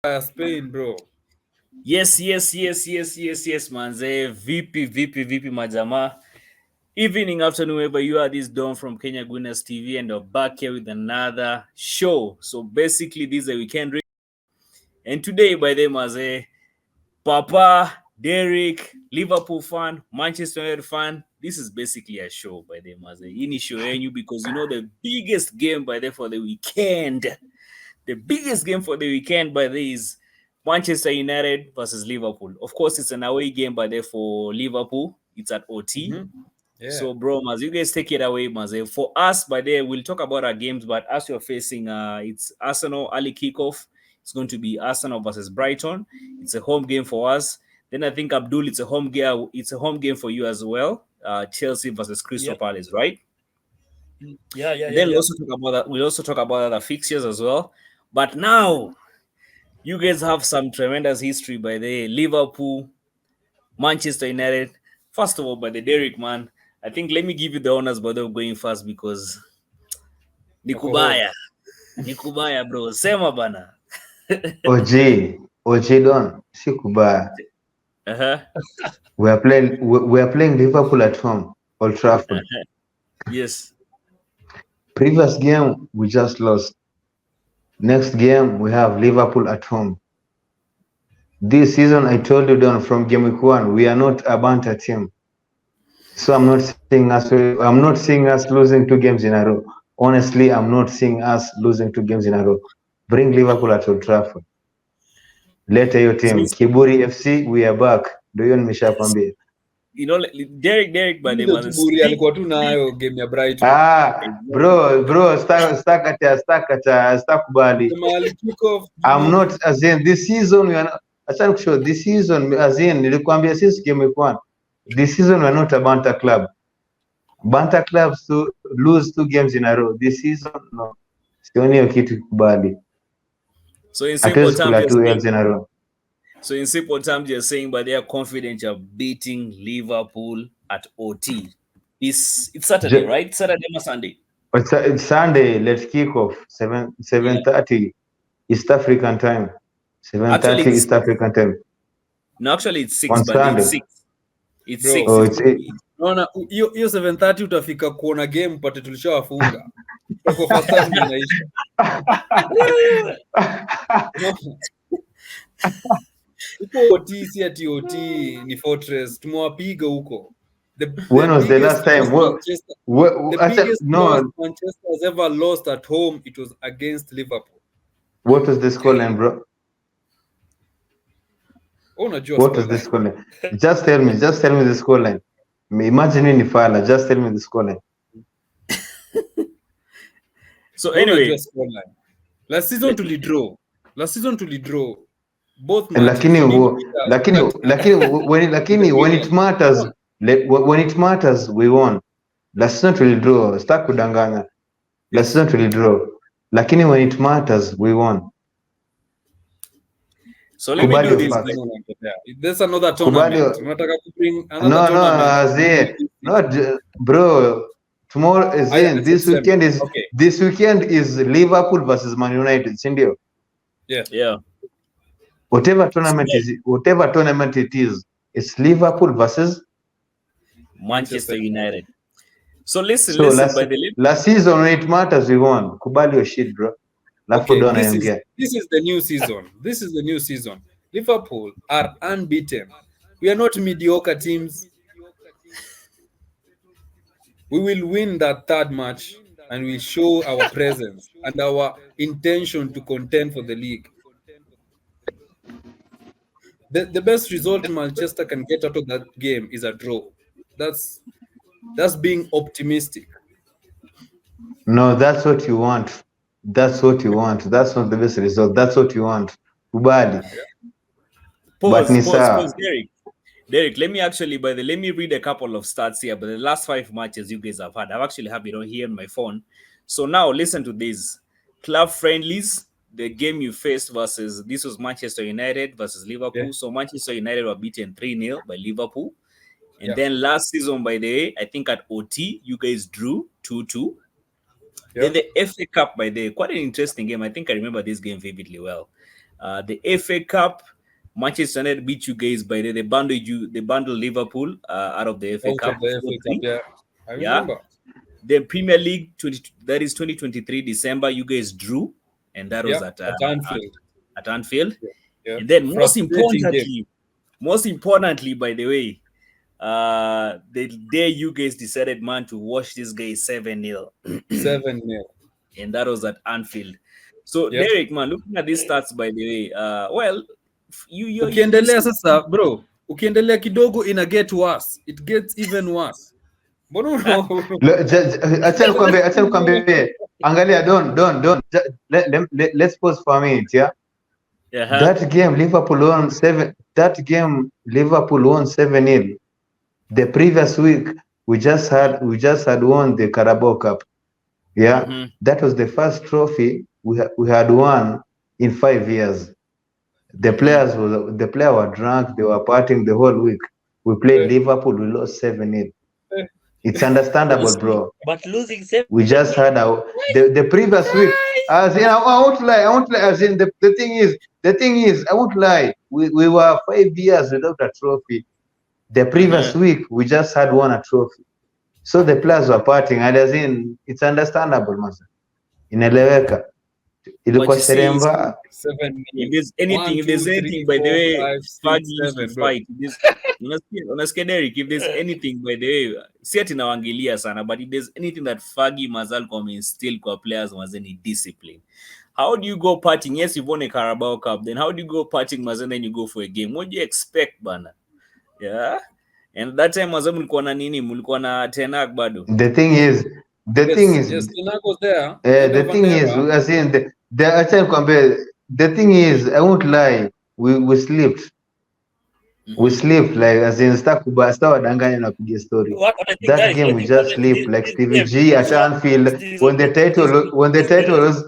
Spain, bro. Yes, manze. VP, majama. Evening, afternoon, wherever you are. This is Don from Kenya Guinness TV, and we're back here with another show. So basically, this is a weekend. And today, by the maze, Papa, Derek, Liverpool fan, Manchester United fan. This is basically a show by the maze. Ini show you because you know the biggest game by the for the weekend. The biggest game for the weekend by this Manchester United versus Liverpool. Of course, it's an away game by there for Liverpool. It's at OT. Mm-hmm. Yeah. So, bro, Maz, you guys take it away, Maz. For us, by there, we'll talk about our games, but as you're facing, it's Arsenal early kickoff. It's going to be Arsenal versus Brighton. It's a home game for us. Then I think Abdul, it's a home game. It's a home game for you as well. Chelsea versus Crystal Palace, right? Yeah. Then we'll also talk about that. We'll also talk about other fixtures as well. But now, you guys have some tremendous history by the Liverpool, Manchester United. First of all, by the Derek, man, I think let me give you the honors by the going first because Nikubaya, bro. Sema bana. OJ Don, si kubaya. We are playing Liverpool at home, Old Trafford. Yes. Previous game we just lost. Next game we have Liverpool at home. This season, I told you, Don, from game week 1, we are not a banter team. So I'm not seeing us losing 2 games in a row. Honestly, I'm not seeing us losing 2 games in a row. Bring Liverpool at Old Trafford. Leta your team. Kiburi FC, we are back. Do you nimeshakwambia? You know, Derek by the man. Kiburi alikuwa tu nayo game ya Brighton. Bro, stakubali. I'm not, as in this season we are not, this season as in nilikwambia since game week 1. This season we are not a banter club. Banter clubs to lose 2 games in a row. This season no. Sioni hiyo kitu kubali. So in simple terms, 2 games in a row. So in simple terms, you're saying, but they are confident of beating Liverpool at OT. It's Saturday, right? Saturday or Sunday? It's Sunday. Let's kick off 7:30 East African time. 7:30 East African time. No, actually it's 6. On but Sunday. it's 6. It's 6. Oh, it's 8. Naona hiyo 7:30 utafika kuona game pate tulishawafunga. Kwa first half inaisha. Uko OT si ati OT ni Fortress. Tumewapiga huko. When was the last time? Manchester has ever lost at home, it was against Liverpool. What was the scoreline, bro? What was the scoreline? Just tell me the scoreline. Imagine in Fala, just tell me the scoreline. So anyway, last season tulidraw. Both matches. When it matters, we won. Last season tulidraw. Sitaki kudanganya. Last season tulidraw. Lakini when it matters, we won. So let me do this. There's another tournament. No, bro. Tomorrow is in. This weekend is Liverpool versus Man United. Sindio? Yeah. Whatever tournament it is, it's Liverpool versus Manchester United. So listen. Last season when it matters, we won. Kubali your shit, bro. This is the new season. Liverpool are unbeaten. We are not mediocre teams. We will win that 3rd match and we show our presence and our intention to contend for the league. The best result Manchester can get out of that game is a draw. That's being optimistic. No, that's what you want. That's not the best result. That's what you want. Kubali. Pause, Derek, let me read a couple of stats here. But the last 5 matches you guys have had, I've actually have it on here on my phone. So now listen to this. Club friendlies, the game you faced this was Manchester United versus Liverpool. Yeah. So Manchester United were beaten 3-0 by Liverpool. And then last season, by the way, I think at OT, you guys drew 2-2. Then the FA Cup, quite an interesting game. I think I remember this game vividly well. The FA Cup, Manchester United beat you guys by they bundled Liverpool out of the FA Out Cup. of the FA Cup, 4-3. yeah. I Yeah. remember. The Premier League, that is 2023 December, you guys drew, and that was at Anfield. At Anfield. Yeah. And then Frustrating game. most importantly, by the way, the day you guys decided, man, to watch this guy 7-0. 7-0. And that was at Anfield. So, Yep. Derek, man, looking at these stats, by the way, well, ukiendelea sasa bro, ukiendelea kidogo ina get worse. It gets even worse. Mbona acha nikwambie, angalia, don't. Let's pause for a minute, yeah? That game Liverpool won 7-0. The previous week we just had won the Carabao Cup. Yeah, that was the first trophy we had won in 5 years. The players were drunk, they were partying the whole week. We played Liverpool, we lost 7-0. It's understandable, bro. But losing 7, we just had the previous week. As in, I won't lie. As in, the thing is, I won't lie. We were 5 years without a trophy. The previous week, we just had won a trophy. So the players were partying, and as in, it's understandable, masa. Inaeleweka. Ilikuwa sherehe mbaya. If there's anything, by the way, Fergie used to fight. Unasikia Derek, if there's anything, by the way, si ati nawangilia sana, but if there's anything that Fergie Mazal instill kwa players was any discipline. How do you go partying? Yes, you've won a Carabao Cup. Then how do you go partying, Mazal, then you go for a game? What do you expect, bana? Yeah. And that time Mazal mlikuwa na nini? Mlikuwa na Tenak bado. The thing is, yes, Tenak was there. The thing is, as in the thing is, I won't lie, we slept. We sleep, like, as in wadanganya na kupiga story. That game we just sleep, like Stevie G at Anfield when the title was.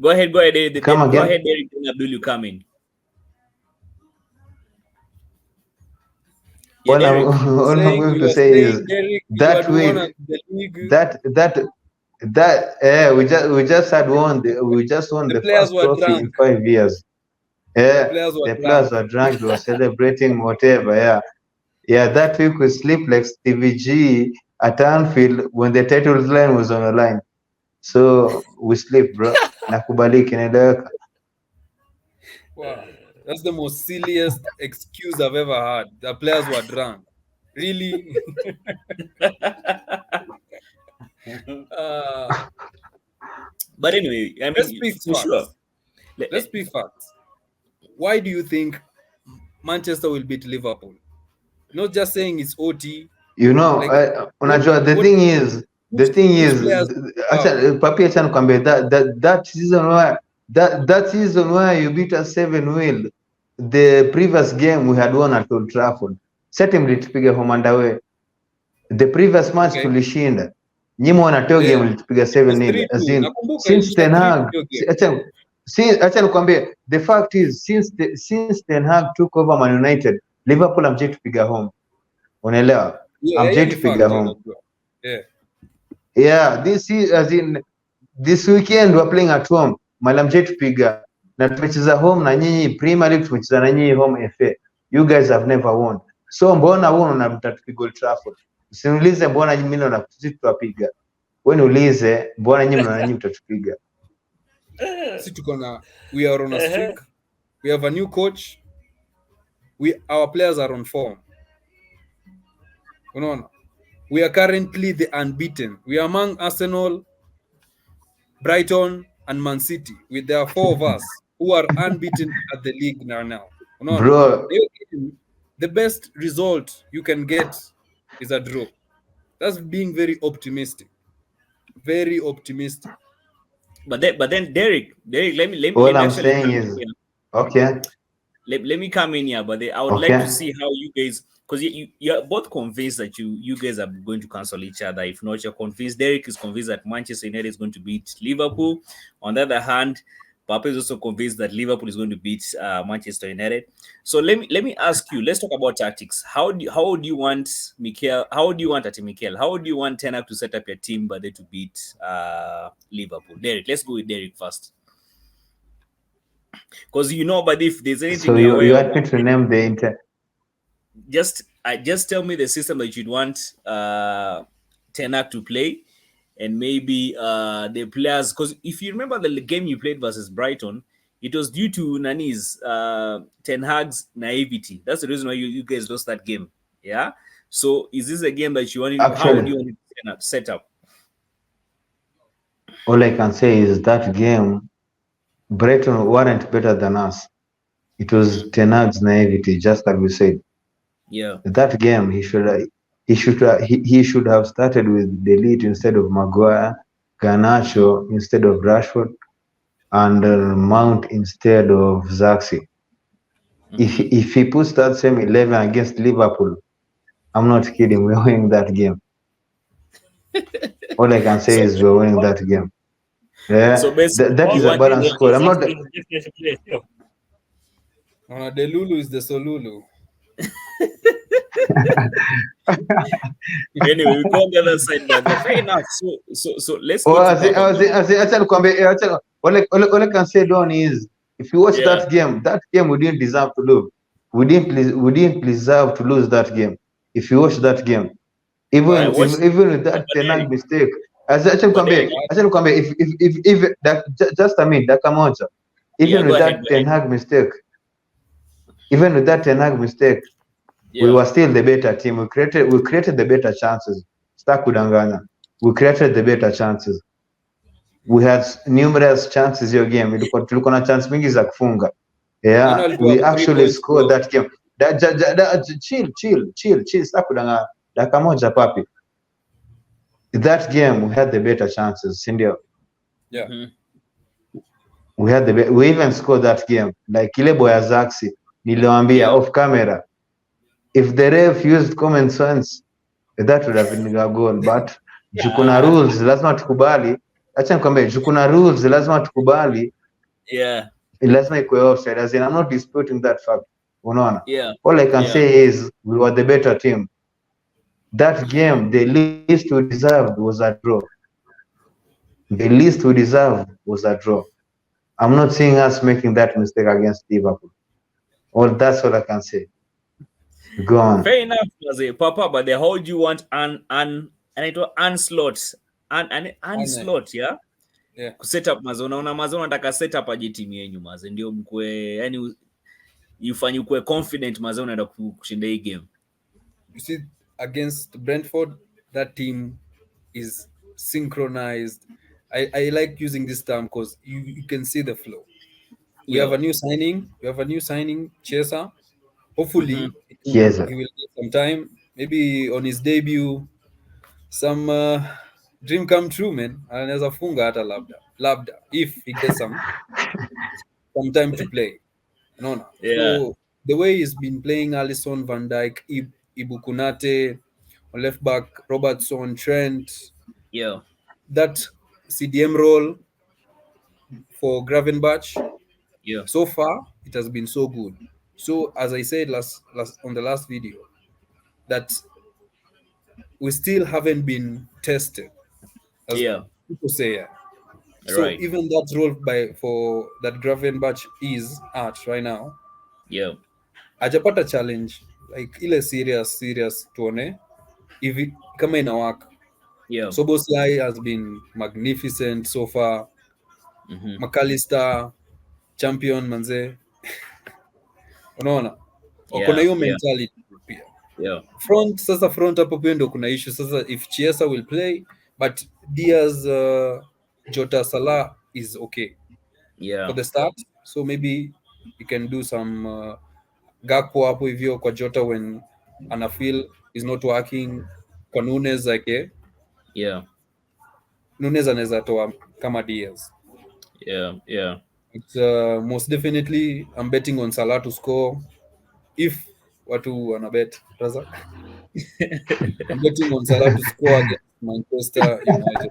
Go ahead, Derek. Come again. Go ahead, Derek. Abdul, you come in. All I'm going to say is that week, we just won the first trophy in 5 years. Yeah, the players were drunk. They were celebrating whatever. Yeah. That week we sleep like Stevie G at Anfield when the title line was on the line. So we sleep, bro. Nakubaliki inaeleweka. Wow, that's the most silliest excuse I've ever heard. The players were drunk. Really? But anyway, I mean, let's speak for facts. sure. Let's speak facts. Why do you think Manchester will beat Liverpool? Not just saying it's OT. You know, unajua, the thing is, Papi, acha nikwambie, that season where you beat us 7-0, the previous game we had won at Old Trafford. Set him litupiga home and away. The previous match tulishinda. Nyinyi wanatoa game litupiga 7-0. As in, since Ten Hag, acha nikwambie, the fact is, since Ten Hag took over Man United, Liverpool amjai tupiga home. Unaelewa? Amjai tupiga home. Yeah, this is, as in, this weekend we're playing at home. Malamjai tupiga. Na tumecheza home na nyinyi Premier League, tumecheza na nyinyi home FA. You guys have never won. So mbona wewe unatatupiga Old Trafford? Usiniulize mbona mimi na sisi tutapiga. Wewe niulize mbona nyinyi na nyinyi mtatupiga. We are on a streak. We have a new coach. Our players are on form. We are currently the unbeaten. We are among Arsenal, Brighton, and Man City. There are 4 of us who are unbeaten at the league now. Bro, the best result you can get is a draw. That's being very optimistic. Very optimistic. But then Derek, let me. All I'm saying is, okay. Let me come in here, but I would like to see how you guys, because you're both convinced that you guys are going to cancel each other. If not, you're convinced. Derek is convinced that Manchester United is going to beat Liverpool. On the other hand, Papa is also convinced that Liverpool is going to beat Manchester United. So let me ask you. Let's talk about tactics. How do you want Mikel? How do you want Mikel? How do you want Ten Hag to set up your team, but they to beat Liverpool? Derek, let's go with Derek first. Because but if there's anything So we're aware you of, want me to name the inter? just tell me the system that you'd want Ten Hag to play, and maybe the players. Because if you remember the game you played versus Brighton, it was due to Nani's Ten Hag's naivety. That's the reason why you guys lost that game. Yeah. So is this a game that you want? How would you Actually, want it set up? all I can say is that game, Brighton weren't better than us. It was Ten Hag's naivety, just like we said. Yeah. That game, he should have started with Delete instead of Maguire, Garnacho instead of Rashford, and Mount instead of Zaxi. If he puts that same 11 against Liverpool, I'm not kidding, we're winning that game. All I can say is we're winning that game. Yeah, So basically, that is you a want balanced score. I'm not. The Lulu is the Solulu. Anyway, we go on the other side, but fair enough. So let's Oh, go to Papa. all I can say, Don, is if you watch Yeah. that game we didn't deserve to lose. We didn't deserve to lose that game. If you watch that game, even with that Ten Hag mistake, if that just a minute, dakika moja. Even with that Ten Hag mistake, we were still the better team. We created the better chances. Stakudanganya. We created the better chances. We had numerous chances your game. Tulikuwa na chance mingi za kufunga. Yeah, we actually scored that game. Chill. Stakudanganya. Dakika moja papi. That game we had the better chances, sindio? Yeah. We even scored that game. Like ile boy Zaxi, niliwaambia off camera. If the ref used common sense, that would have been a goal. But jukuna rules, lazima tukubali. Acha nikwambie, jukuna rules, lazima tukubali. Yeah. Lazima ikuwe offside. As in, I'm not disputing that fact. Unaona? Yeah. All I can say is we were the better team. That game, the least we deserved was a draw. The least we deserved was a draw. I'm not seeing us making that mistake against Liverpool. Well, that's all I can say. Go on. Fair enough, Papa, but the how do you want an onslaught? Onslaught, yeah? Yeah. Set up mazona nataka set up aje timu yenu maze ndio mkwe yani ifanye ukwe confident maze unaenda kushinda hii game. You see, against Brentford, that team is synchronized. I like using this term because you can see the flow. We have a new signing, Chiesa. Hopefully, he will get some time. Maybe on his debut, some dream come true, man. Anaweza funga hata labda if he gets some time to play. No. Yeah. So the way he's been playing, Alisson, Van Dijk, Ibukunate, on left back, Robertson, Trent. Yeah. That CDM role for Gravenberch. Yeah. So far, it has been so good. So as I said last on the last video, that we still haven't been tested, as people say. Yeah. So even that role for that Gravenberch is at right now. Yeah. Ajapata challenge like ile serious tuone if kama inawaka. Yeah. Soboslai has been magnificent so far. McAllister champion manze. Unaona? Kuna hiyo mentality pia. Yeah. Front hapo pia ndio kuna issue sasa if Chiesa will play but Diaz Jota Salah is okay. Yeah. For the start, so maybe you can do some Gakpo hapo hivyo kwa Jota when ana feel is not working kwa Nunes like Nunes anaweza toa kama Diaz. Yeah. It's most definitely I'm betting on Salah to score if watu wana bet Razak. I'm betting on Salah to score against Manchester United.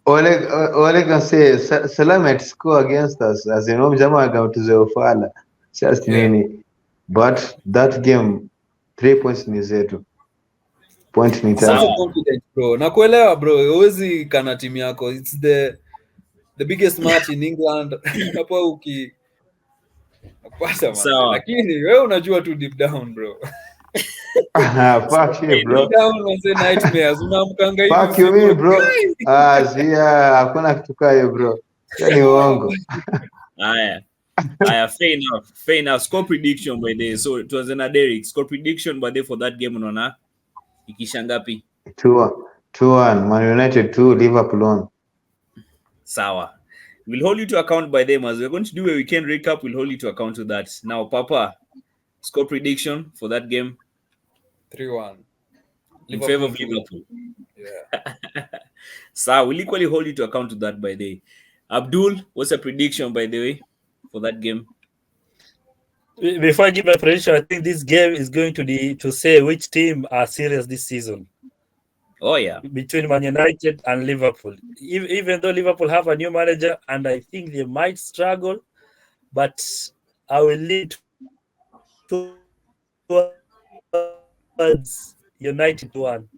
Ole can say Salah might score against us as in jamaa akautuze ufala just nini, but that game 3 points ni zetu. Point ni tatu. Confident bro. Nakuelewa bro. Huwezi kana timu yako. It's the the biggest match in England. Hapo ukipata manze, Sawa. lakini wewe unajua tu deep down bro. Fuck you, Deep bro. down manze, nightmares unamkanga hivi Fuck you, me, usiku. bro. Zia, hakuna kitu kayo, bro. Hiyo ni uongo. Aya, fair enough. Score prediction by the so it was na Derek. Score prediction by the for that game unaona ikisha ngapi? 2-1. Man United 2, Liverpool 1. Sawa. We'll hold you to account by them as we're going to do a weekend recap. We'll hold you to account to that. Now, Papa, score prediction for that game 3-1. in favor of Liverpool. Yeah. So we'll equally hold you to account to that by the way. Abdul, what's a prediction by the way for that game? Before I give my prediction, I think this game is going to say which team are serious this season. Oh yeah, between Man United and Liverpool. Even though Liverpool have a new manager, and I think they might struggle, but I will lead towards United 1.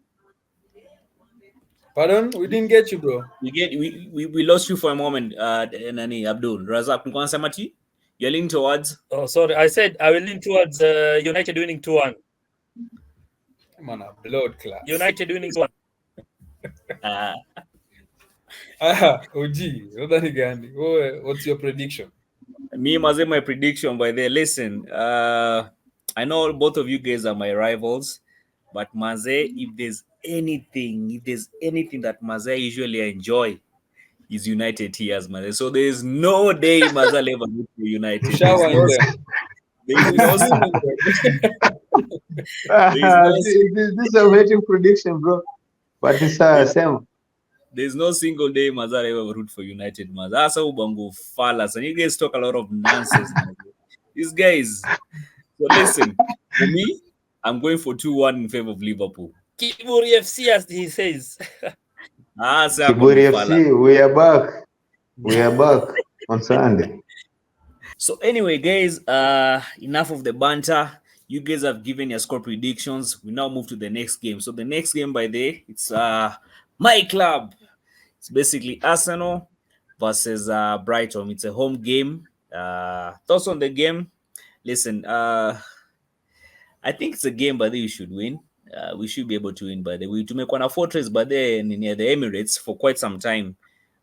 Pardon? We didn't get you, bro. We lost you for a moment. Nani Abdul Razak, you want to you're leaning towards? Oh, sorry. I said I will lean towards United winning 2-1. Man, a blood class. United winning 2-1. OG, what's your prediction? Me, my prediction by the listen. I know both of you guys are my rivals, but Maze, if there's anything that Maze usually enjoy, is United tears, Maze. So there's no day Maze will ever root for United. There's no This is a waiting prediction, bro. But it's same. There's no single day Mazar ever root for United. Mazar Ubango falas, and you guys talk a lot of nonsense. These guys. So listen, for me, I'm going for 2-1 in favor of Liverpool. Kiburi FC, as he says. Kiburi FC, we are back. We are back on Sunday. So anyway, guys, enough of the banter. You guys have given your score predictions. We now move to the next game. So the next game by the it's my club. It's basically Arsenal versus Brighton. It's a home game. Thoughts on the game? Listen, I think it's a game by the we should win. We should be able to win by the way. To make one a fortress by the near the Emirates for quite some time.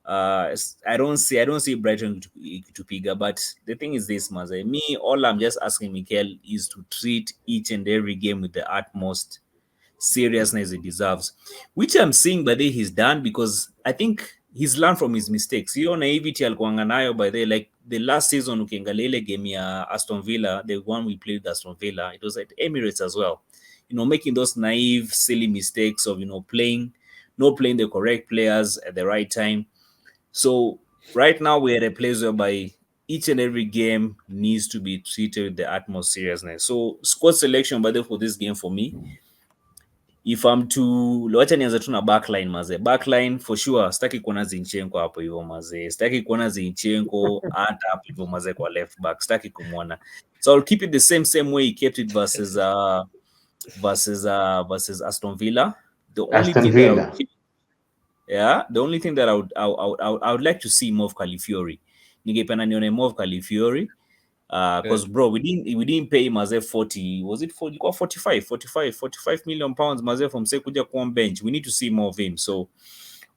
I don't see Brighton to pick up, but the thing is this, Maze. Me, all I'm just asking Mikel is to treat each and every game with the utmost seriousness it deserves, which I'm seeing by the he's done because I think he's learned from his mistakes. Hiyo naivety alikuanga nayo by the like the last season ukiangalia ile game ya Aston Villa, the one we played with Aston Villa, it was at Emirates as well. Making those naive, silly mistakes of not playing the correct players at the right time. So right now we're at a place whereby each and every game needs to be treated with the utmost seriousness. So squad selection by the way for this game for me, if I'm to wacha nianze tu na backline maze. Backline for sure sitaki kuona Zinchenko hapo hivyo maze. Sitaki kuona Zinchenko hata hapo hivyo maze kwa left back. Sitaki kumuona. So I'll keep it the same way he kept it versus Aston Villa. The only Aston thing Villa. the only thing that I would like to see more of Califiori. Ningependa nione more of Califiori. Because bro, we didn't pay him as a 40, was it 40 or 45 million pounds Maze from Sekuja Kwan bench. We need to see more of him. So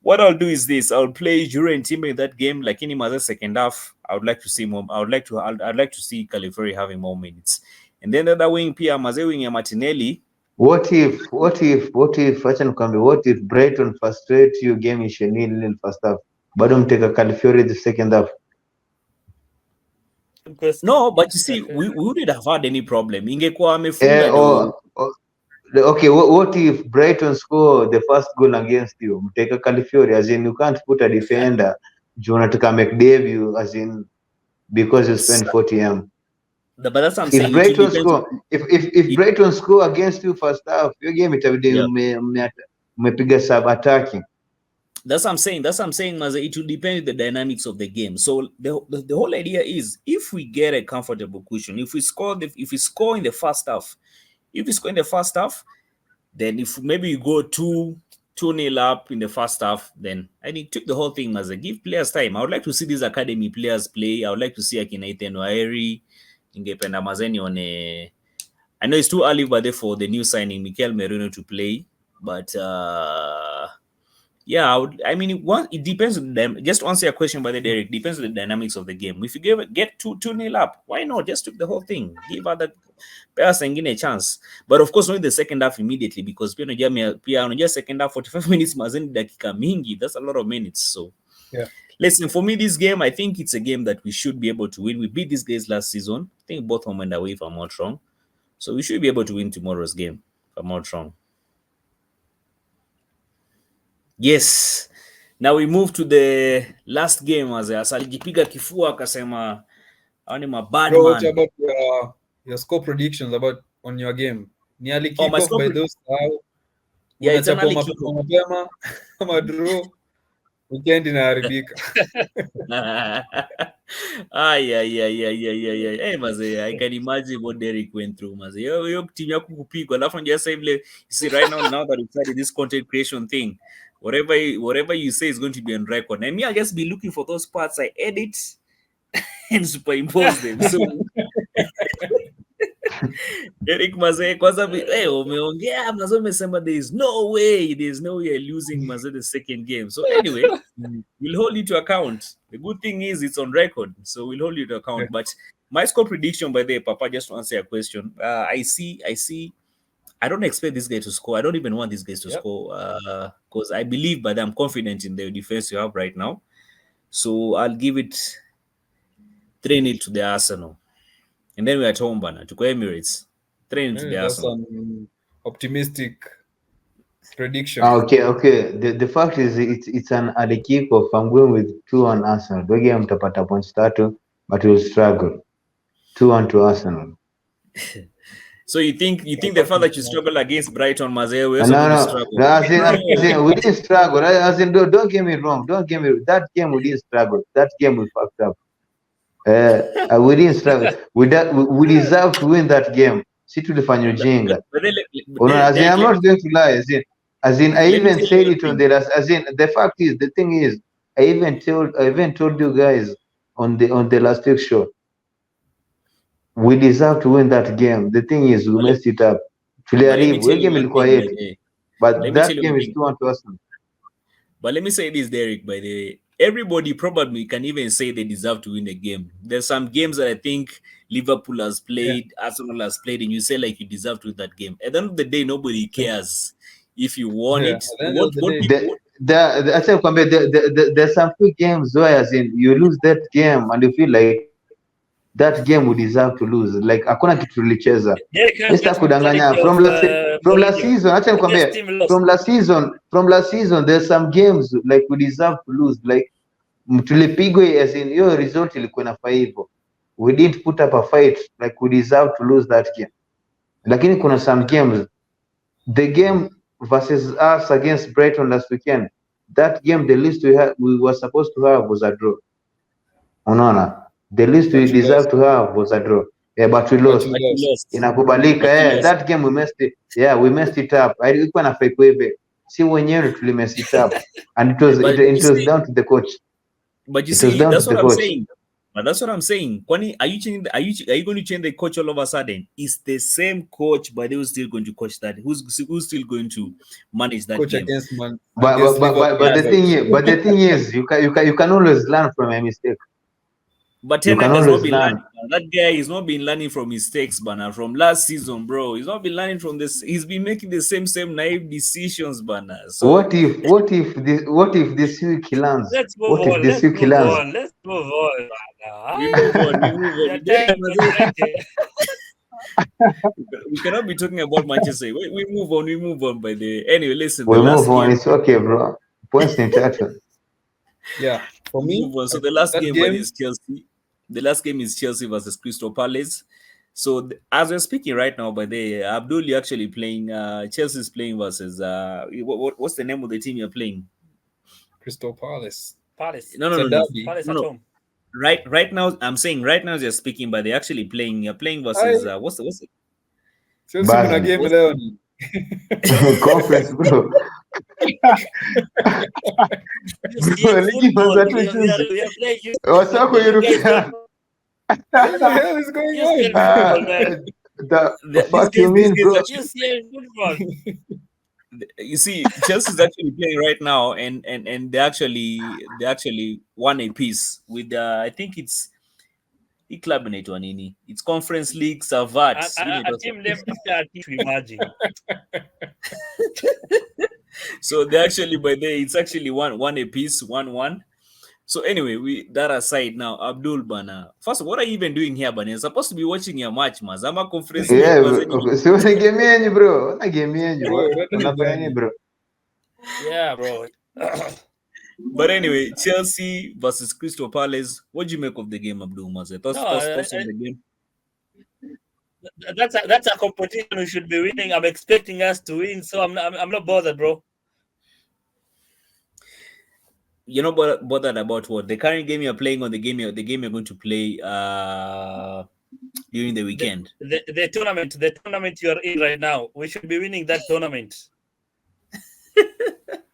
what I'll do is this: I'll play Jure team in that game, like in him as a second half. I would like to see more. I'd like to see Califiori having more minutes. And then the other wing Pia Maze wing Martinelli. What if Brighton frustrate you game ishe nil first half? Bado mteka Califiori the second half. No, but you see, we wouldn't have had any problem. Ingekuwa amefunga okay, what if Brighton score the first goal against you? Mteka Califiori, as in you can't put a defender. You unataka make debut, as in because you spend 40M. But that's what I'm If saying. Brighton score, if Brighton score against you first half, your game itabidi umepiga sub attacking. That's what I'm saying. Maze, it will depend on the dynamics of the game. So the whole idea is if we get a comfortable cushion, if we score in the first half, then if maybe you go 2-1 2-0 up in the first half, then I think took the whole thing as a give players time. I would like to see these academy players play. I would like to see Akina Ethan Waeri, Ingependa Mazeni on a. I know it's too early, but for the new signing, Mikel Merino to play. But yeah, I mean, it depends on them. Just to answer your question, by the Derek, depends on the dynamics of the game. If you get 2-0 up, why not? Just took the whole thing. Give other players and give a chance. But of course, not in the second half immediately, because just second half 45 minutes, Mazeni dakika mingi. That's a lot of minutes. So Yeah. Listen, for me, this game, I think it's a game that we should be able to win. We beat these guys last season. I think both home and away, if I'm not wrong. So we should be able to win tomorrow's game, if I'm not wrong. Yes. Now we move to the last game. As alijipiga kifua akasema ni bad Bro, what man. about your score predictions on your game? Ni ali Oh, kick my off score by pre- those how? Yeah, it's an Unachapa early kick-off. mapema ama draw, weekend inaharibika. Hey, maze, I can imagine what Derek went through, maze. Yo team yako kupigwa. Alafu unajua sasa vile, you see right now that we started this content creation thing, whatever you say is going to be on record. And me, I'll just be looking for those parts I edit and superimpose them. So Eric Maze kwanza umeongea Maze umesema there's no way losing Maze the second game. So anyway, we'll hold you to account. The good thing is it's on record, so we'll hold you to account. Yeah. But my score prediction by the way, Papa, just to answer your question, I see. I don't expect this guy to score. I don't even want these guys to score because I believe, but I'm confident in the defense you have right now. So I'll give it 3-0 to the Arsenal. And then we're at home, Bana, to Emirates. 3-0 to the That's Arsenal. an optimistic prediction. Okay. The fact is it's an early kick-off. I'm going with 2-1 Arsenal. The game mtapata points 3, but we'll struggle. 2-1 to Arsenal. So you think the fact that you struggle against Brighton, Mazeo, we also No, struggle? as in, we didn't struggle. As in, don't get me wrong. That game we didn't struggle. That game we fucked up. We didn't struggle. We deserve to win that game. Si tulifanya ujinga. As in, I'm not going to lie. As in, I even said it on the last. As in, the thing is, I even told you guys on the last week's show. We deserve to win that game. The thing is, we messed it up. Tuliharibu. Game ilikuwa yetu. But that game is 2-1 to Arsenal. But let me say this, Derek, by the way. Everybody probably can even say they deserve to win the game. There's some games that I think Liverpool has played, Arsenal has played, and you say like you deserve to win that game. At the end of the day, nobody cares if you won it. There's some few games where, as in, you lose that game and you feel like that game we deserve to lose. Like hakuna kitu tulicheza. Mr. Kudanganya from last season. Acha nikwambie, from last season there's some games like we deserve to lose. Like tulipigwa, as in your result ilikuwa inafaa hivyo. We didn't put up a fight, like we deserve to lose that game. Lakini kuna some games, the game versus us against Brighton last weekend, that game the least we were supposed to have was a draw. Unaona? The least we deserve to have was a draw. Yeah, but we lost. Inakubalika. That game we messed it. Yeah, we messed it up. Ilikuwa na fake wave. Si wenyewe tulimess it up. And it was down to the coach. But you see, that's what I'm saying. But that's what I'm saying. Kwani, are you going to change the coach all of a sudden? It's the same coach, but who's still going to coach that? Who's still going to manage that coach game? But the thing is, you can always learn from a mistake. But Ten Hag has not been learning. That guy has not been learning from mistakes, Bana, from last season, bro. He's not been learning from this. He's been making the same naive decisions, Bana. So what if this week he learns? Let's move What if on. this Let's week he learns? move on. Let's move on. We move on. We cannot be talking about Manchester. We move on. By the anyway, listen. We move on. It's okay, bro. Points in touch. Yeah, for me. So the last game is Chelsea. The last game is Chelsea versus Crystal Palace. So as we're speaking right now, by the Abdul, you're actually playing. Chelsea is playing versus. What's the name of the team you're playing? Crystal Palace. No. Palace at home. Right now, I'm saying right now you're speaking, but they're actually playing. You're playing versus what's it? Chelsea win a game leo. Conference, bro. Bro, ligi kwanza tu juzi. We are playing Wasako football. You guys European. don't What the hell is going UCL on? football, man. The These fuck you guys, these mean, guys bro? actually, UCL football. you see, Chelsea's actually playing right now, and they actually won a piece with I think it's club inaitwa nini? It's Conference League Savat. A team named after a team, imagine. So they actually by there it's actually one a piece, 1-1. So anyway, we that aside now, Abdul Bana. First, what are you even doing here, Bana? You're supposed to be watching your match, Mazama Conference League. Yeah, Was bro. Si una game yenyu, bro. Una game yenyu. Bro, what is Unafanya nini, that? bro? Yeah, bro. But anyway, Chelsea versus Crystal Palace. What do you make of the game, Abdul Maze? Thoughts, No, thoughts, thoughts on the game? that's a competition we should be winning. I'm expecting us to win, so I'm not bothered, bro. You're not bothered about what the current game you're playing, or the game you're going to play during the weekend. The tournament you're in right now, we should be winning that tournament.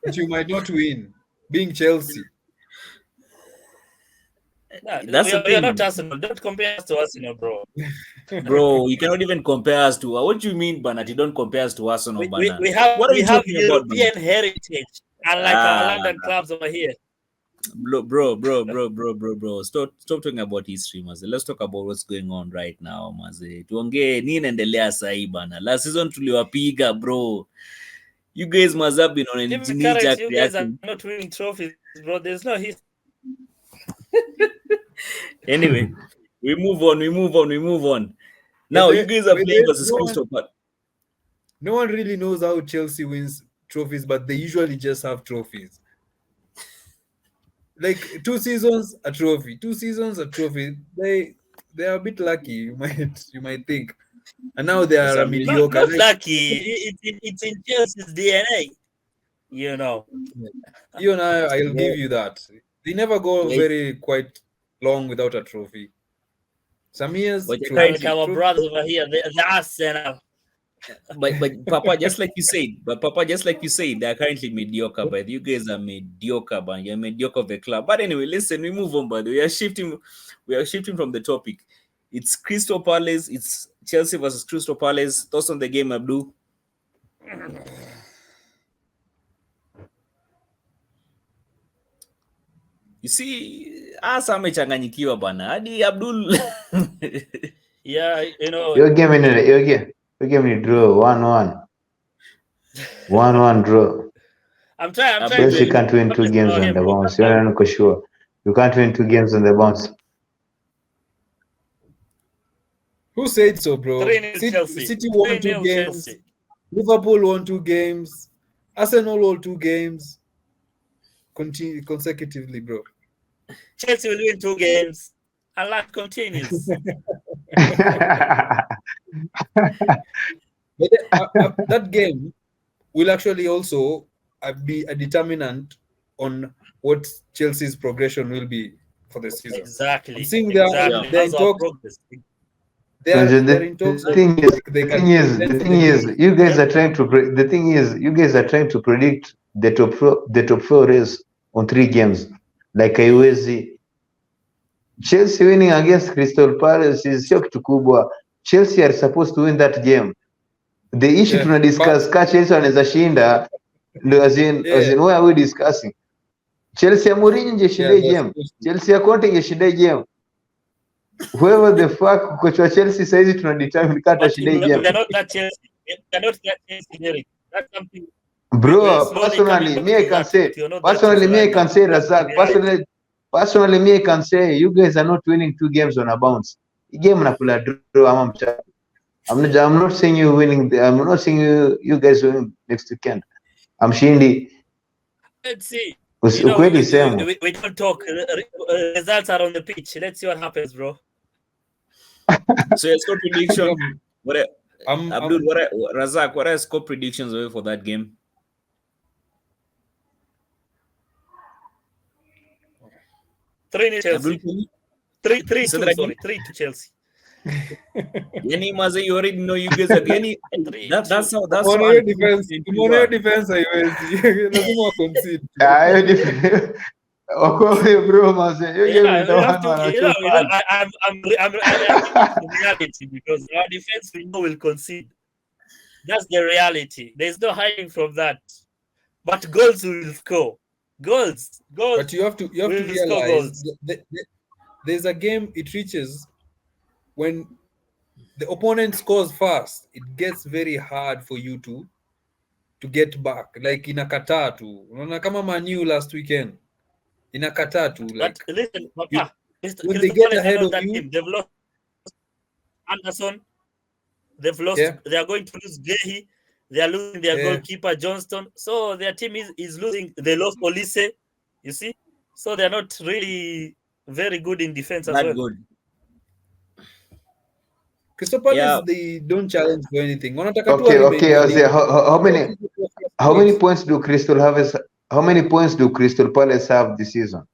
But you might not win. Being Chelsea. Nah, That's the we are thing, not Arsenal. Don't compare us to Arsenal, bro. bro. You cannot even compare us to. What do you mean, Bana? You don't compare us to Arsenal, Bana? We have What are you talking about, Bana? European heritage, unlike our Ah, London clubs over here. bro. Stop talking about history, Maze. Let's talk about what's going on right now, Maze. Tuongee nini inaendelea sahi bana. Last season tuliwapiga, bro. You guys must have been on a Even knee current, jerk you guys are reaction. not winning trophies, bro. There's no history. Anyway, we move on. Now you guys are playing versus Crystal Palace. No one really knows how Chelsea wins trophies, but they usually just have trophies. Like 2 seasons, a trophy. 2 seasons, a trophy. They are a bit lucky, you might think. And now they are a mediocre. Not lucky. It's in Chelsea's DNA. You know. You and I'll Yeah. give you that. They never go Yeah. very quite long without a trophy. Some years, But you're Like currently, our brothers over here, the Arsenal. but Papa, just like you said, they're currently mediocre. But you guys are mediocre, but you're mediocre of the club. But anyway, listen, we move on. But we are shifting from the topic. It's Crystal Palace. It's Chelsea versus Crystal Palace. Thoughts on the game, Abdul? You see, asa amechanganyikiwa bana. Hadi Abdul. Yeah, you know. Your game in draw 1-1. 1-1 draw. I'm trying Chelsea to can't win 2 games on the bounce. You're not sure. You can't win 2 games on the bounce. Who said so, bro? 3-0 Chelsea. City won 2 3-0 games. Chelsea. Liverpool won 2 games. Arsenal won 2 games. Consecutively, bro. Chelsea will win 2 games. And life continues. But that game will actually also be a determinant on what Chelsea's progression will be for the season. Exactly. I'm seeing Exactly. they're in How's our talks. progress? They're in talks. The thing is, you guys are trying to predict the top 4 race on 3 games. Like haiwezi. Chelsea winning against Crystal Palace is sio kitu kubwa. Chelsea are supposed to win that game. The issue tuna discuss ka Chelsea wanaweza shinda ndio as in why are we discussing? Chelsea ya Mourinho ingeshinda game. Chelsea ya Conte ingeshinda game. Whoever the fuck coach wa Chelsea saizi tuna determine kata shinda game. They're not that Chelsea. They're not that Chelsea, Eric. That's something. Bro, personally, me I can say, Razak, personally, me I can say, you guys are not winning 2 games on a bounce. Game nakula draw ama mcha. I'm not saying you winning. I'm not saying you guys winning next weekend. I'm shindi. Let's see. Ukweli sema. We don't talk. Results are on the pitch. Let's see what happens, bro. So your score prediction. Razak, what are score predictions away for that game? 3-0 Chelsea. 3-2 Chelsea. Yani Maze, you already know you guys are yani, that's how Umeona hiyo defense, unconfident you umeona hiyo are. defense haiwezi. Lazima wa concede. Ah, hiyo wako bro manze. Hiyo game Yeah, we have itaona to. wanachofanya. I'm the reality because our defense we know will concede. That's the reality. There's no hiding from that. But goals we will score. Goals. But you have to We will score realize goals. there's a game it reaches when the opponent scores fast, it gets very hard for you to get back. Like inakataa tu. Unaona kama Manu last weekend. Inakataa tu. But Like listen, you, Papa, when they Crystal get Palace are ahead not of that you, team. They've lost Anderson. They've lost. yeah, They are going to lose Gehi. They are losing their yeah. goalkeeper Johnston. So their team is losing. They lost Olise. You see, so they're not really very good in defense as That well. good. Crystal Palace, Yeah. they don't challenge for anything. Wanataka tu Okay, walibe okay. I say, how many Eight. points do Crystal have? How many points do Crystal Palace have this season?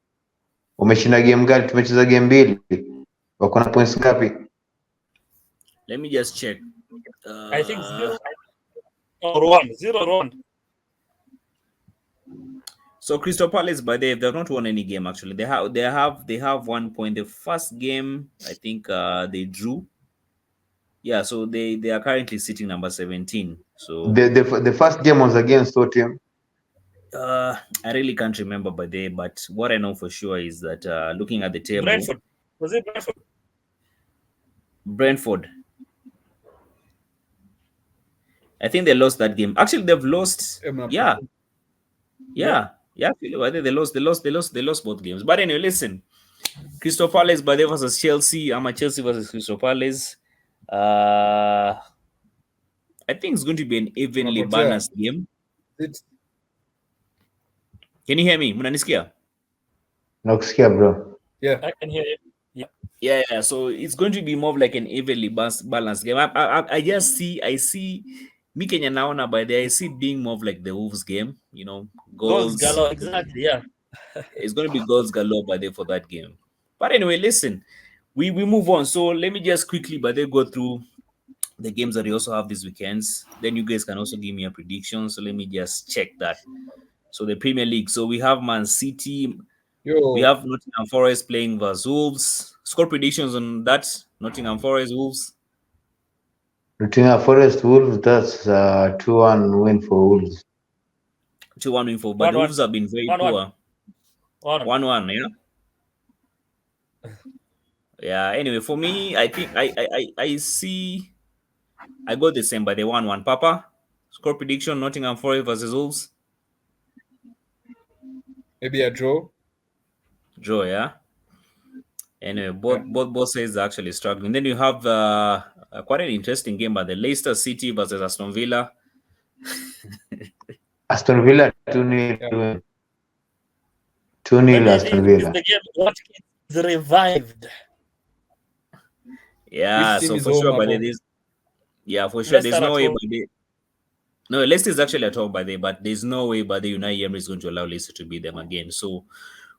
Wameshinda game gani? Tumecheza game mbili. Wako na points ngapi? Let me just check. I think 0 or 1. 0 or 1. So Crystal Palace, by they've not won any game actually. They have 1 point. The first game, I think they drew. Yeah, so they are currently sitting number 17. So The first game was against what team? I really can't remember by day, but what I know for sure is that looking at the table, Brentford. Was it Brentford? Brentford. I think they lost that game. Actually, they've lost. Yeah. I think they lost both games. But anyway, listen. Crystal Palace by day versus Chelsea. I'm a Chelsea versus Crystal Palace. I think it's going to be an evenly balanced game. Can you hear me? Mnanisikia? Nakusikia bro. Yeah, I can hear you. Yeah. So it's going to be more of like an evenly balanced game. I see me Kenya naona by there. I see it being more of like the Wolves game. You know, Goals goals. galore. Exactly. Yeah. It's going to be goals galore by there for that game. But anyway, listen, we move on. So let me just quickly by there go through the games that we also have these weekends. Then you guys can also give me a prediction. So let me just check that. So the Premier League. So we have Man City. We have Nottingham Forest playing versus Wolves. Score predictions on that. Nottingham Forest, Wolves. Nottingham Forest Wolves, that's 2-1 win for Wolves. 2-1 win for, but the Wolves have been very poor. 1-1, yeah. Yeah. Anyway, for me, I think I see. I got the same, but the 1-1. Papa, score prediction: Nottingham Forest versus Wolves. maybe a draw. Draw, yeah. Anyway, both sides are actually struggling. Then you have quite an interesting game, but the Leicester City versus Aston Villa. Aston Villa 2-0. 2-0 Aston Villa. The game what is revived. Yeah, so for sure, by the for sure, there's no way by the no, Leicester is actually at home by the but there's no way by the Unai Emery is going to allow Leicester to beat them again. So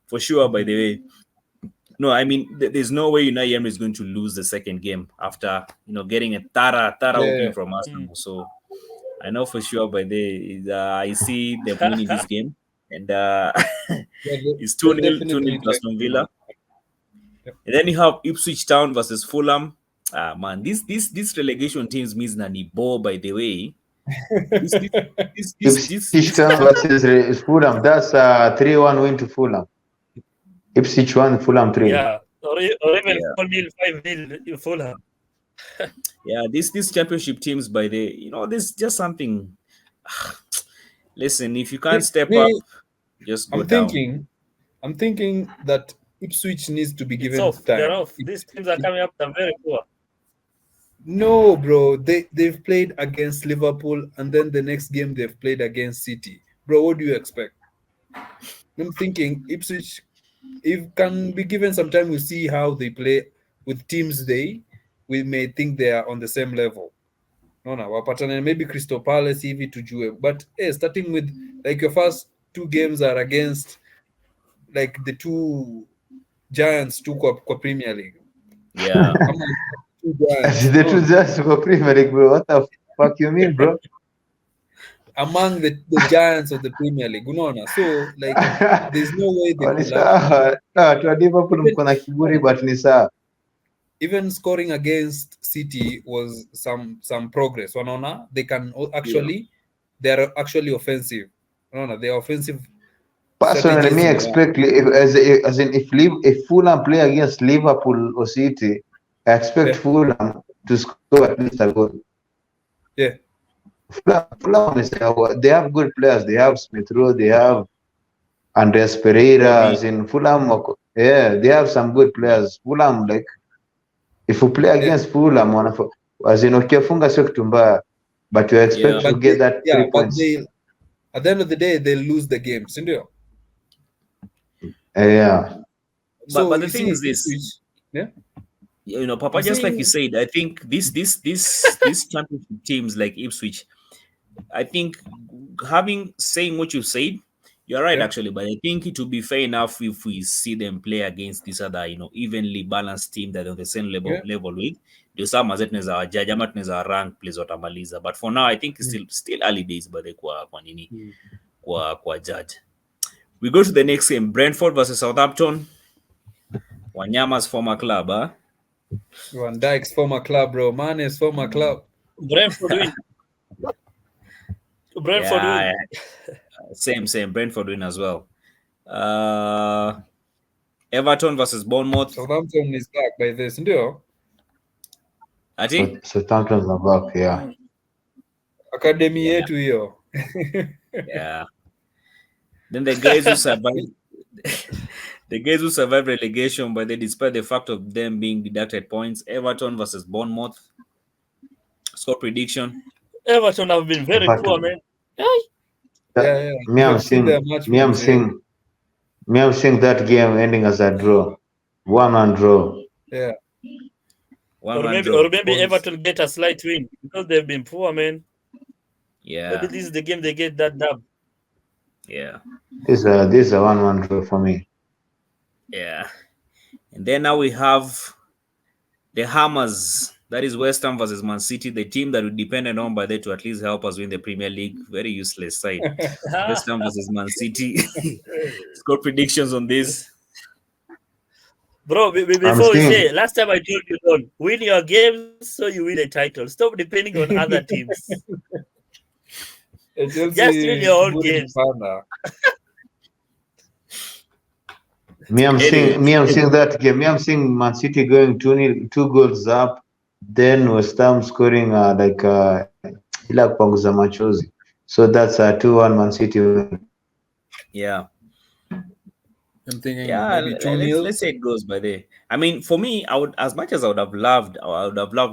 for sure, by the way, no, I mean there's no way Unai Emery is going to lose the second game after getting a thorough opening from Arsenal. So I know for sure by the I see them winning this game, and it's 2-0 to Aston Villa. Yep. And then you have Ipswich Town versus Fulham. Man, this relegation teams means nani ball by the way. Ipswich Town versus Fulham. That's 3-1 win to Fulham. Ipswich 1, Fulham 3. Yeah, or even 4-0, 5-0 Fulham. Yeah, these championship teams by the this is just something. Listen, if you can't step up, just go down. I'm thinking that Ipswich needs to be given time. They're off. These teams are coming up. They're very poor. No, bro. They've played against Liverpool, and then the next game they've played against City. Bro, what do you expect? I'm thinking Ipswich, if can be given some time, we'll see how they play with teams we may think they are on the same level. No, maybe Crystal Palace, EV to Jue. But starting with like your first two games are against like the two giants to Premier League. Yeah. two giants. The two just for Premier League, bro. What the fuck you mean, bro? Among the giants of the Premier League. Unaona? So like there's no way they Ni could have sawa. Watu wa Liverpool even, mko na kiburi but ni sawa. even scoring against City was some progress. Unaona? They can actually they're actually offensive. Unaona? They're offensive. Personally, me strategies. expect as in if Fulham play against Liverpool or City, I expect Fulham to score at least a goal. Yeah. Fulham is they have good players. They have Smith Rowe. They have Andreas Pereira. As in Fulham, yeah, they have some good players. Fulham, like if you play against Fulham, as in ukifunga sio kitu mbaya, but you expect to get that 3 points. But at the end of the day, they'll lose the game, sindio? Yeah. But the thing is this, yeah. You know, Papa, just like you said, I think these championship teams like Ipswich, I think saying what you said, you're right actually, but I think it would be fair enough if we see them play against this other, you know, evenly balanced team that are on the same level with. Ndio saa mazee tunaweza wajaji ama tunaweza rank plays watamaliza, but for now I think it's still early days by the kwa nini kwa judge. We go to the next game, Brentford versus Southampton. Wanyama's former club, huh? Van Dijk's former club, bro. Mane's former club. Brentford win. Brentford win. Same. Brentford win as well. Everton versus Bournemouth. Southampton is back by this, ndio? I think Southampton's are back, yeah. Academy yetu hiyo. Yeah. Then the guys who survived the guys who survived relegation, but they, despite the fact of them being deducted points, Everton versus Bournemouth. Score prediction. Everton have been very poor, man. Yeah. Me, I'm seeing that game ending as a draw. 1-1 draw. Yeah. Or maybe Everton get a slight win because they've been poor, man. Yeah. Maybe this is the game they get that dub. Yeah. This is a 1-1 draw for me. Yeah. And then now we have the Hammers. That is West Ham versus Man City, the team that we depended on by them to at least help us win the Premier League. Very useless side. West Ham versus Man City. Score predictions on this. Bro, before we say, last time I told you, don't win your games so you win a title. Stop depending on other teams. Just win your own games. Me, I'm seeing that game. Me, I'm seeing Man City going 2 goals up. Then West Ham scoring ila kupanguza machozi. So that's a 2-1 Man City win. Yeah. I'm thinking maybe 2-0. Let's say it goes by there. I mean, for me, I would have loved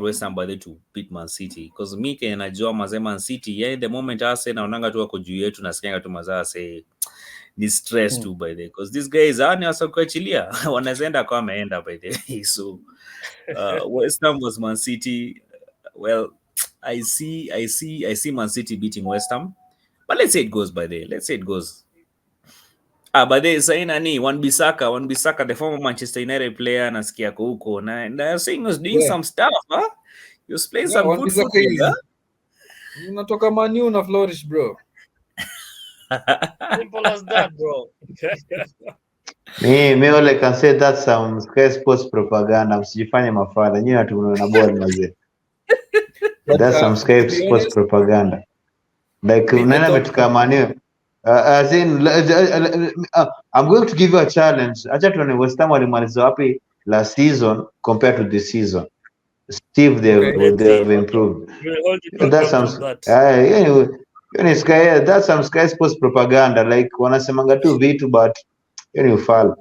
West Ham by there to beat Man City, because me najua mazee Man City, yeah, the moment I say naonanga tu wako juu yetu nasikianga tu mazaa say ni stress too by there, because these guys ni wasakuachilia wanaenda kwa ameenda by there. So West Ham was Man City. Well, I see Man City beating West Ham, but let's say it goes by there. Let's say it goes. But there is Wan-Bissaka, the former Manchester United player, nasikia ko huko na saying was doing some stuff, huh? He was playing some good football. Unatoka Man U na flourish, bro. Simple as that, bro. Me all I can say that's some Sky Sports propaganda. Msijifanye mafala. Nyinyi watu mnaona ball mazee. That's some Sky Sports propaganda. Like nani ametoka Man U? As in, I'm going to give you a challenge. Acha tuone West Ham walimaliza wapi last season compared to this season. Steve, they've improved. That's some that's some Sky Sports propaganda. Like wanasemanga tu vitu, but you fall.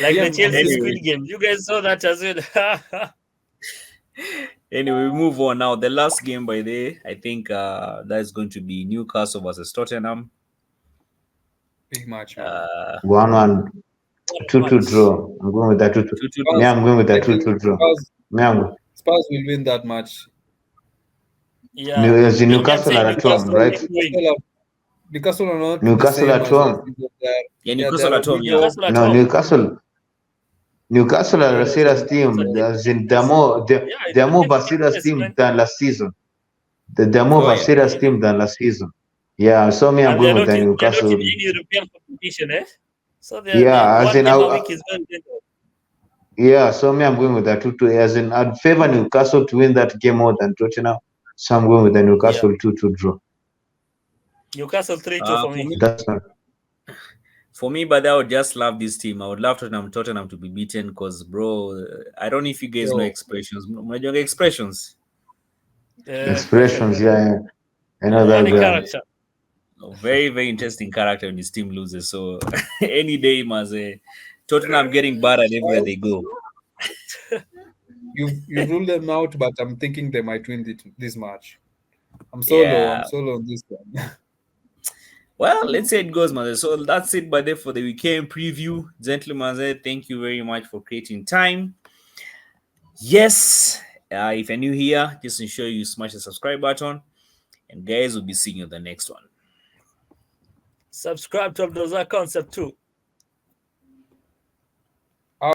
Like the Chelsea Squid Game. You guys saw that as well. Anyway, we move on now. The last game by day, I think that is going to be Newcastle versus Tottenham. Big match. 1-1, 2-2 draw. I'm going with that 2-2. Yeah, I'm going with that 2-2 draw. Spurs will win that match. Yeah. Newcastle are at home, right? Newcastle are not. Newcastle at home. Yeah, Newcastle at home. Yeah. No, Newcastle. Newcastle are a Yeah, serious so team. So As in, yeah, they're it's a more of a difficult serious place, team man. than last season. They're more of Oh a yeah. serious team than last season. Yeah, so me, I'm And they're going with not the in they're not in Newcastle. any European competition, eh? So they're Yeah, as one in, game a week is well done. yeah, so me, I'm going with the 2-2. As in, I'd favor Newcastle to win that game more than Tottenham. So I'm going with the Yeah. Newcastle 2-2 draw. Newcastle 3-2 for For me. me, That's not. but I would just love this team. I would love Tottenham to be beaten because, bro, I don't know if you guys know yo, expressions. Mnajua expressions. Yeah. Expressions, yeah, yeah. I know that Funny guy. character. Very, very interesting character when his team loses. So any day, must Tottenham getting battered everywhere they go. you've ruled them out, but I'm thinking they might win this match. I'm solo. I'm Yeah. solo on this one. Well, let's say it goes, man. So that's it by there for the weekend preview. Gentlemen, thank you very much for creating time. Yes, if you're new here, just ensure you smash the subscribe button. And guys, we'll be seeing you in the next one. Subscribe to Abdulzak Concept too.